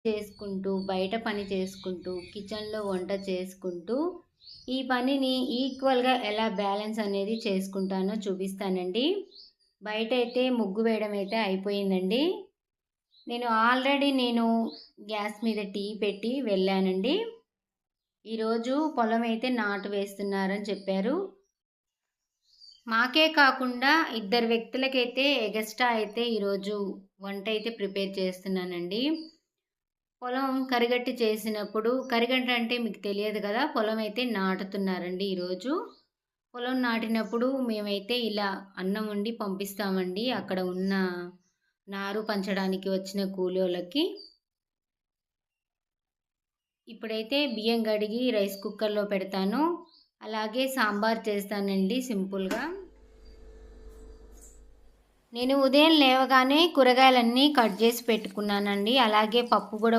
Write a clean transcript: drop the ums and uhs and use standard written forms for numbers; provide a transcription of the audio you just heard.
చేసుకుంటూ, బయట పని చేసుకుంటూ, కిచెన్‌లో వంట చేసుకుంటూ, ఈ పనిని ఈక్వల్‌గా ఎలా బ్యాలెన్స్ అనేది చేసుకుంటానో చూపిస్తానండి. బయటైతే ముగ్గు వేయడం అయితే అయిపోయిందండి. నేను గ్యాస్ మీద టీ పెట్టి వెళ్ళానండి. ఈరోజు పొలం అయితే నాటు వేస్తున్నారని చెప్పారు. మాకే కాకుండా ఇద్దరు వ్యక్తులకైతే ఎగస్ట్రా అయితే ఈరోజు వంటైతే ప్రిపేర్ చేస్తున్నానండి. పొలం కరిగట్టి చేసినప్పుడు కరిగట్ట అంటే మీకు తెలియదు కదా! పొలం అయితే నాటుతున్నారండి ఈరోజు. పొలం నాటినప్పుడు మేమైతే ఇలా అన్నం వండి పంపిస్తామండి. అక్కడ ఉన్న నారు పంచడానికి వచ్చిన కూలోళ్ళకి. ఇప్పుడైతే బియ్యం కడిగి రైస్ కుక్కర్‌లో పెడతాను. అలాగే సాంబార్ చేస్తానండి సింపుల్‌గా. నేను ఉదయం లేవగానే కూరగాయలన్నీ కట్ జేసి పెట్టుకున్నానండి. అలాగే పప్పు గూడా